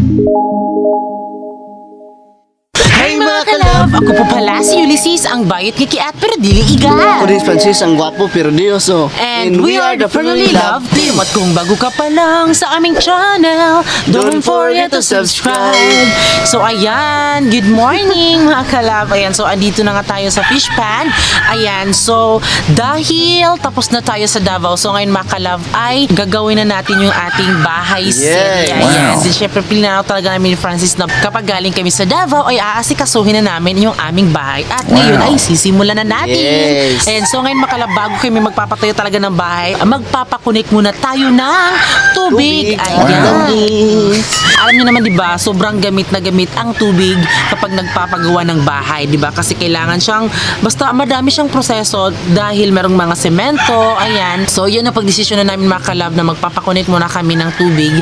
Hey mga kalab! Ako po pala si Ulysses, ang bayot kikiat pero dili iga. Ako din Francis, ang gwapo pero dioso. And we are the Family Love Team. At kung bago ka pa lang sa aming channel, don't forget to subscribe. So ayan, good morning mga kalab. Ayan, so andito na nga tayo sa fish pan. Ayan, so dahil tapos na tayo sa Davao, so ngayon mga kalab ay gagawin na natin yung ating bahay serye. Ayan, so syempre pinanaw talaga namin ni Francis na kapag galing kami sa Davao ay aasikasuhin na namin yung aming bahay. At ngayon ay sisimulan na natin. Yes. Ayan, so ngayon makala, bago kami magpapatayo talaga ng bahay, magpapakunik muna tayo ng tubig. Ayan. Alam niyo naman 'di ba, sobrang gamit na gamit ang tubig kapag nagpapagawa ng bahay, 'di ba? Kasi kailangan siyang basta madami siyang proseso dahil merong mga semento, ayan. So 'yun ang pagdesisyon na namin mga kalab na magpapakunik muna kami ng tubig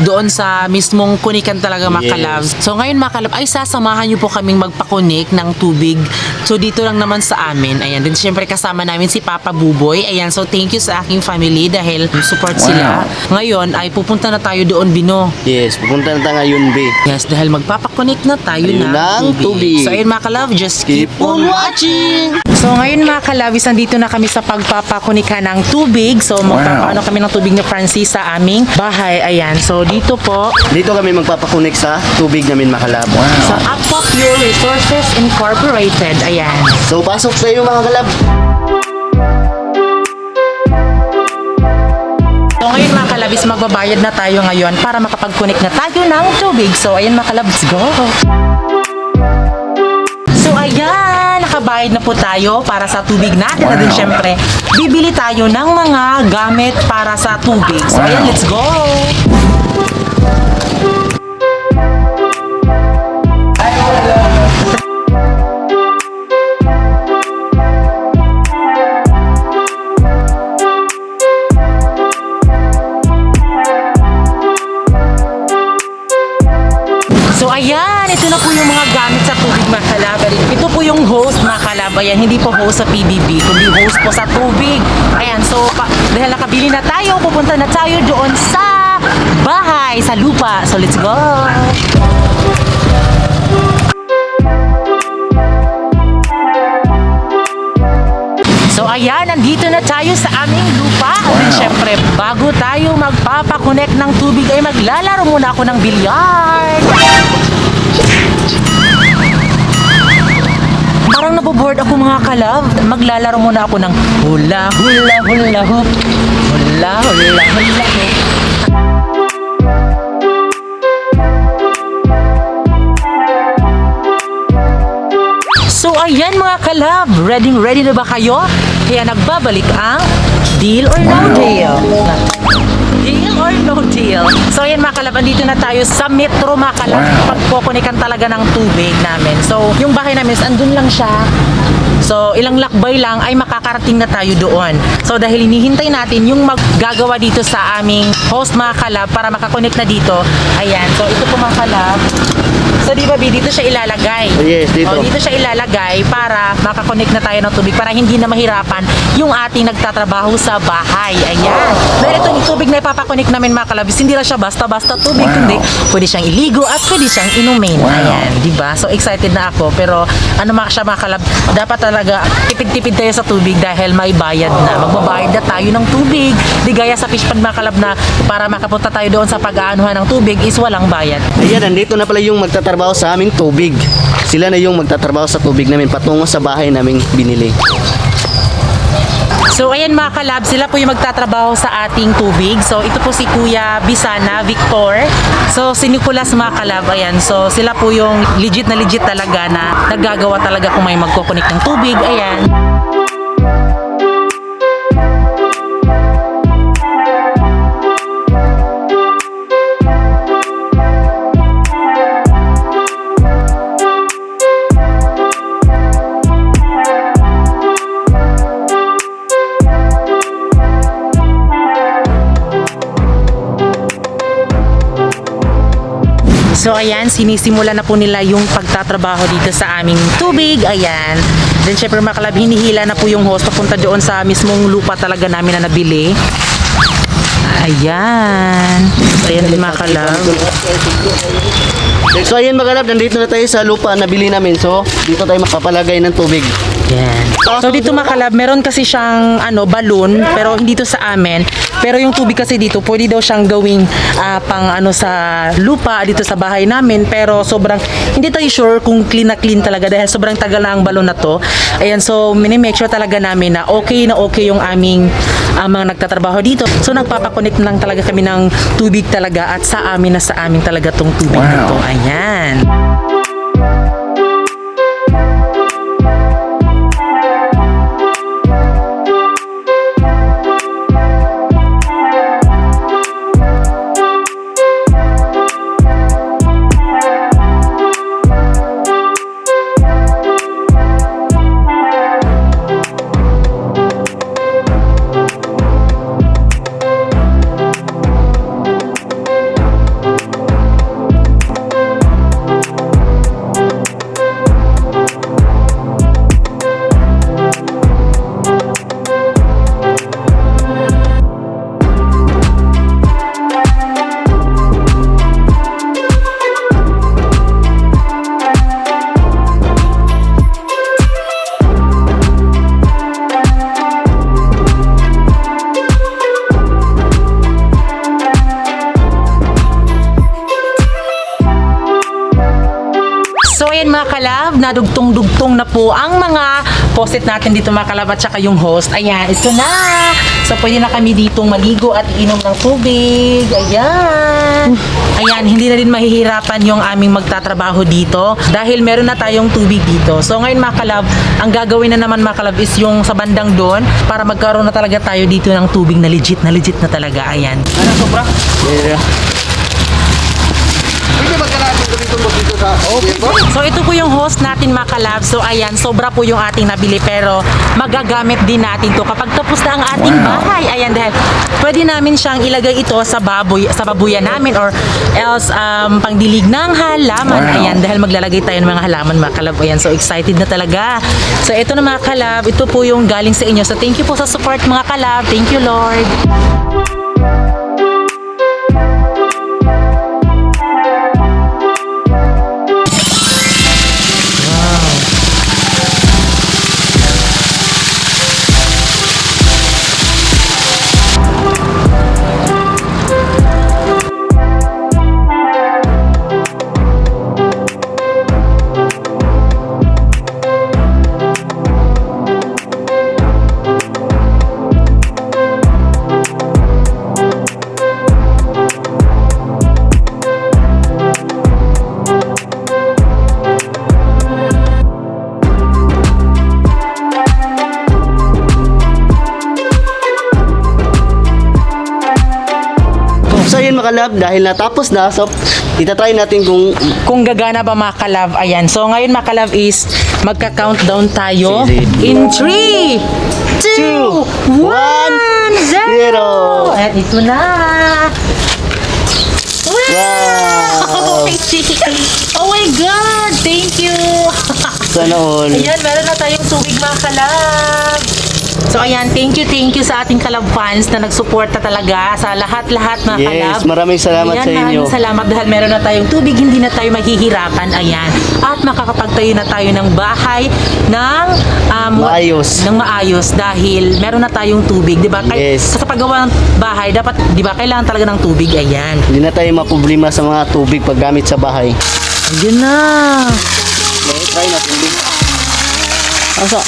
doon sa mismong kunikan talaga mga kalab. So ngayon mga kalab ay sasamahan niyo po kaming magpakunik ng tubig. So dito lang naman sa amin. Ayan, din syempre kasama namin si Papa Buboy. Ayan, so thank you sa aking family dahil support sila. Ngayon ay pupunta na tayo doon, Bino. Yes, pupunta na tayo ngayon, B. Yes, dahil magpapakunik na tayo ng tubig. So ayun mga kalab, just keep on watching! So ngayon mga kalabis, nandito na kami sa pagpapakunikan ng tubig. So magpapaano kami ng tubig ni Francis sa aming bahay. Ayan, so dito po. Dito kami magpapakunik sa tubig namin makalab. Sa Aqua Pure Resources Incorporated. Ayan. So pasok sa iyo mga kalab. So ngayon mga kalabis, magbabayad na tayo ngayon para makapag-connect na tayo ng tubig. So ayun mga kalabis, go! So ayan, nakabayad na po tayo para sa tubig natin. Na din syempre, bibili tayo ng mga gamit para sa tubig. So ayan, let's go! So ayan, ito na po yung mga gamit sa tubig mga kalab. Ito po yung hose mga kalab. Ayan, hindi po hose sa PBB, kundi hose po sa tubig. Ayan, so dahil nakabili na tayo, pupunta na tayo doon sa bahay, sa lupa. So let's go! So ayan, nandito na tayo sa aming lupa. At syempre, bago tayo magpapakonek ng tubig ay maglalaro muna ako ng bilyard. Parang naboboard ako mga kalab. Maglalaro muna ako ng hula hula hula hoop. Hula hula hula hoop. So ayan mga kalab, ready na ba kayo? Kaya nagbabalik ang Deal or No Deal. Deal or No Deal. So ayan mga kalab, andito na tayo sa metro mga kalab. Pagkukunikan talaga ng tubig namin. So yung bahay namin, andun lang siya. So ilang lakbay lang ay makakarating na tayo doon. So dahil hinihintay natin yung maggagawa dito sa aming host mga kalab para makakonect na dito. Ayan, so ito po mga kalab. So di ba dito siya ilalagay? Yes, dito. O, dito siya ilalagay para makakonect na tayo ng tubig para hindi na mahirapan yung ating nagtatrabaho sa bahay. Ayan. Dahil ito yung tubig na ipapakonect namin mga kalabis, hindi lang siya basta-basta tubig, kundi pwede siyang iligo at pwede siyang inumin. Ayan, di ba? So excited na ako. Pero ano siya mga kalab, dapat talaga tipid-tipid tayo sa tubig dahil may bayad na. Magbabayad na tayo ng tubig. Di gaya sa fish pond mga kalab na para makapunta tayo doon sa pag-aanuhan ng tubig is walang bayad. Ayan, nandito na pala yung magtatrabaho sa aming tubig. Sila na yung magtatrabaho sa tubig namin patungo sa bahay naming binili. So ayan mga kalab, sila po yung magtatrabaho sa ating tubig. So ito po si Kuya Bisana Victor. So si Nicolas mga kalab, ayan. So sila po yung legit talaga na naggagawa talaga kung may magkukunik ng tubig. Ayan. So ayan, sinisimula na po nila yung pagtatrabaho dito sa aming tubig. Ayan. Then syempre mga kalab, hinihila na po yung hose papunta doon sa mismong lupa talaga namin na nabili. Ayan. Ayan din mga kalab. So ayan mga kalab, nandito na tayo sa lupa na bili namin. So dito tayo makapalagay ng tubig. Yan. So dito mga kalab, meron kasi siyang balloon, pero hindi to sa amin. Pero yung tubig kasi dito, pwede daw siyang gawing pang sa lupa dito sa bahay namin. Pero sobrang hindi tayo sure kung clean na clean talaga dahil sobrang tagal na ang balon na to. Ayan, so minimake sure talaga namin na okay yung aming mga nagtatrabaho dito. So nagpapakonect lang talaga kami ng tubig talaga at sa amin talaga tong tubig na to. Ayan. So ayan mga kalab, nadugtong-dugtong na po ang mga post-it natin dito mga kalab at saka yung host. Ayan, ito na. So pwede na kami ditong maligo at inom ng tubig. Ayan. Ayan, hindi na din mahihirapan yung aming magtatrabaho dito dahil meron na tayong tubig dito. So ngayon mga kalab, ang gagawin na naman mga kalab is yung sa bandang doon para magkaroon na talaga tayo dito ng tubig na legit na talaga. Ayan. Ano sobra? Yeah. Pwede ba natin dito sa So ito po yung host natin mga kalab. So ayan, sobra po yung ating nabili pero magagamit din natin to kapag tapos na ang ating bahay. Ayan, dahil pwede namin siyang ilagay ito sa babuyan namin or else pangdilig ng halaman. Ayan, dahil maglalagay tayo ng mga halaman mga kalab. Ayan, so excited na talaga. So ito na mga kalab, ito po yung galing sa inyo. So thank you po sa support mga kalab. Thank you Lord. So yun mga kalab, dahil natapos na, so itatry natin Kung gagana ba mga kalab, ayan. So ngayon mga kalab is magka-countdown tayo. Sige. In 3, 2, 1, 0. At ito na. Wow! Oh my God! Thank you! Sana all. Ayan, meron na tayong tubig mga kalab. So ayan, thank you sa ating kalab fans na nagsuporta talaga sa lahat-lahat mga kalab. Yes, maraming salamat Ayan, sa inyo. maraming salamat dahil meron na tayong tubig, hindi na tayo maghihirapan. Ayan. At makakapagtayo na tayo ng bahay ng maayos dahil meron na tayong tubig, 'di ba? Yes. Sa paggawa ng bahay, dapat 'di ba kailangan talaga ng tubig. Ayan. Hindi na tayo maproblema sa mga tubig paggamit sa bahay. Ayan na. Try na tubig. Asa?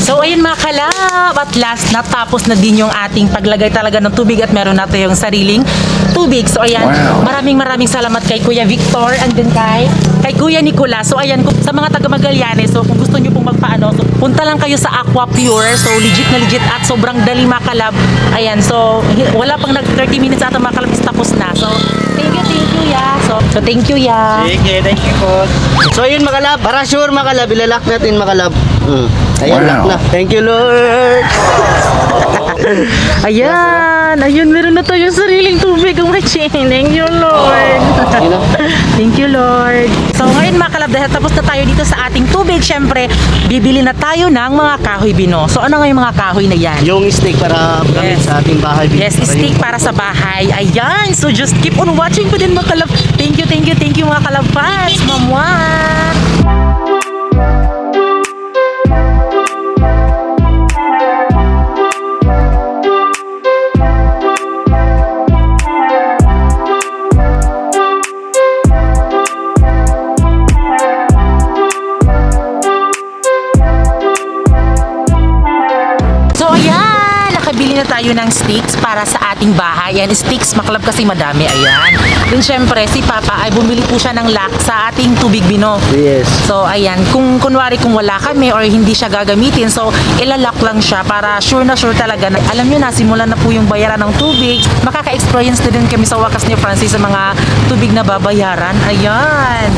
So ayun mga kalab, at last natapos na din yung ating paglagay talaga ng tubig at meron na tayong sariling tubig. So ayan, maraming salamat kay Kuya Victor and then kay Kuya Nicolas. So ayan, sa mga taga Magallanes, so kung gusto niyo pong magpaano, so punta lang kayo sa Aqua Pure. So legit na legit at sobrang dali mga kalab. Ayan, so wala pang nag 30 minutes ata mga kalab, is tapos na. So thank you ya. So thank you ya. Sige, thank you po. So yun mga kalab, para sure mga kalab, ilalak natin mga kalab. Ayan, lock na. Thank you Lord. Ayan. Ayan. Ayun, meron na tayong sariling tubig. Ang machine. Thank you, Lord. You know? Thank you, Lord. So, ngayon mga kalab, dahil tapos na tayo dito sa ating tubig, syempre, bibili na tayo ng mga kahoy bino. So, ano nga yung mga kahoy na yan? Yung steak para gamit Yes. sa ating bahay. Yes, steak para sa bahay. Ayan. So, just keep on watching ko din mga kalab. Thank you, thank you, thank you mga kalab fans. Mamwa! So ayan, nakabili na tayo ng sticks para sa ating bahay. Ayan, sticks makalab kasi madami. Ayan. Then syempre, si Papa ay bumili po siya ng lock sa ating tubig bino. Yes. So ayan, kung kunwari kung wala kami or hindi siya gagamitin, so ilalak lang siya para sure na sure talaga na alam nyo na, simulan na po yung bayaran ng tubig. Makaka-experience na din kami sa wakas ni Francis sa mga tubig na babayaran. Ayan.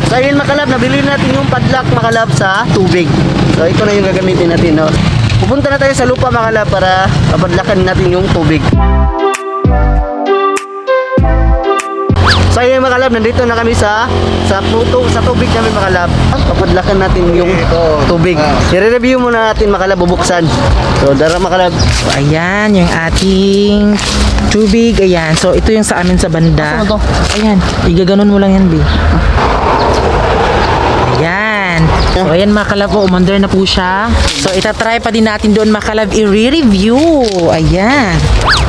So ayun makalab, nabili natin yung padlock makalab sa tubig. So ito na yung gagamitin natin, no? Pupunta na tayo sa lupa makalab para papadlakan natin yung tubig. So ayun makalab, nandito na kami sa tubig namin makalab. Papadlakan natin yung tubig. I-review muna natin makalab, bubuksan. So dara makalab. So, ayan, yung ating tubig. Ayan. So, ito yung sa amin sa banda. Asa mo to? Ayan. Igaganon mo lang yan, B. Ayan. So, ayan mga kalab, umandar na po siya. So, itatry pa din natin doon mga kalab i-review. Ayan.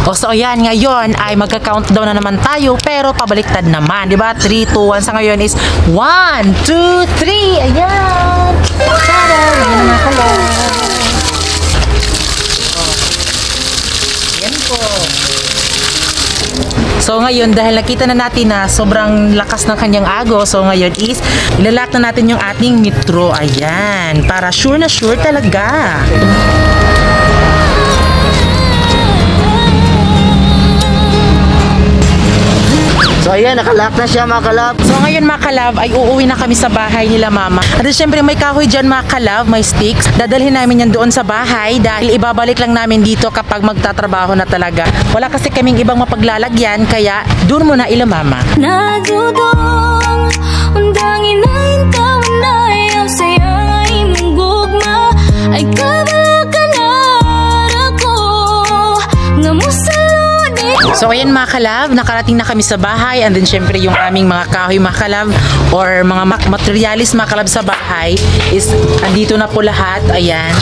O, so, ayan, ngayon ay magka-countdown na naman tayo, pero pabaliktad naman. Diba? 3, 2, 1. Sa ngayon is 1, 2, 3. Ayan. Tada! Ayan mga kalab. Yan po. So ngayon, dahil nakita na natin na sobrang lakas ng kanyang agos, so ngayon is ilalak na natin yung ating metro. Ayan, para sure na sure talaga. So ayan, nakalock na siya mga kalab. So ngayon mga kalab, ay uuwi na kami sa bahay nila mama. At syempre may kahoy dyan mga kalab, may sticks. Dadalhin namin yan doon sa bahay dahil ibabalik lang namin dito kapag magtatrabaho na talaga. Wala kasi kaming ibang mapaglalagyan, kaya doon muna ila mama. Nadudong undangin na intawan na ayaw sa'yo ay munggugma ay kabala ka na ako nga musalod. So ayan mga kalab, nakarating na kami sa bahay, and then syempre yung aming mga kahoy mga kalab or mga materialis mga kalab sa bahay is andito na po lahat. Ayan.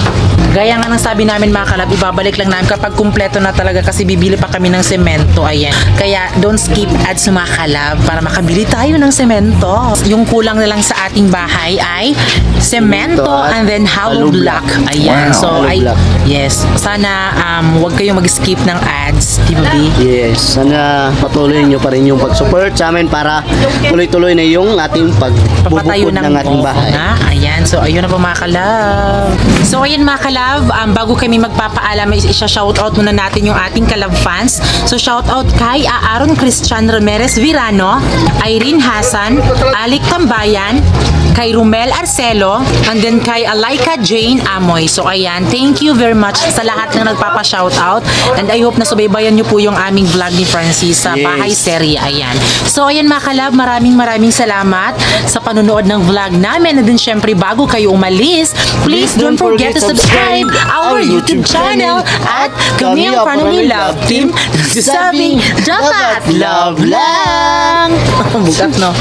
Gaya nga ng sabi namin mga kalab, ibabalik lang namin kapag kumpleto na talaga kasi bibili pa kami ng semento. Ayan. Kaya don't skip ads mga kalab para makabili tayo ng semento. Yung kulang na lang sa ating bahay ay semento and then hollow block. Ayan. Wow, So hollow ay block. yes, sana wag kayong mag-skip ng ads, di ba, B? Yes, sana patuloy nyo pa rin yung pag-support sa amin para tuloy-tuloy na yung ating Papatayo pagbubukod ng ating bahay. Na. Ayan, so ayun na po mga kalab. So ayun mga kalab, bago kami magpapaalam, isa-shoutout muna natin yung ating kalab fans. So shoutout kay Aaron Christian Ramirez Virano, Irene Hasan, Alec Tambayan, kay Rumel Arcelo, and then kay Alaika Jane Amoy. So ayan, thank you very much sa lahat ng nagpapa-shoutout, and I hope na subaybayan nyo po yung aming vlog ni Francis sa Yes. Bahay Serye. Ayan. So ayan mga kalab, maraming salamat sa panonood ng vlog namin, and then syempre bago kayo umalis, please don't forget to subscribe our YouTube channel at kami ang Family Love Team nagsasabing dapat love lang. Bukas no?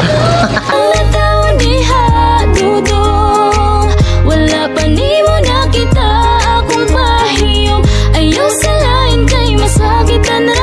Ang natawan diha dudong wala pa ni mo nakita akong pahiyom ayaw sa lain kay masakitan na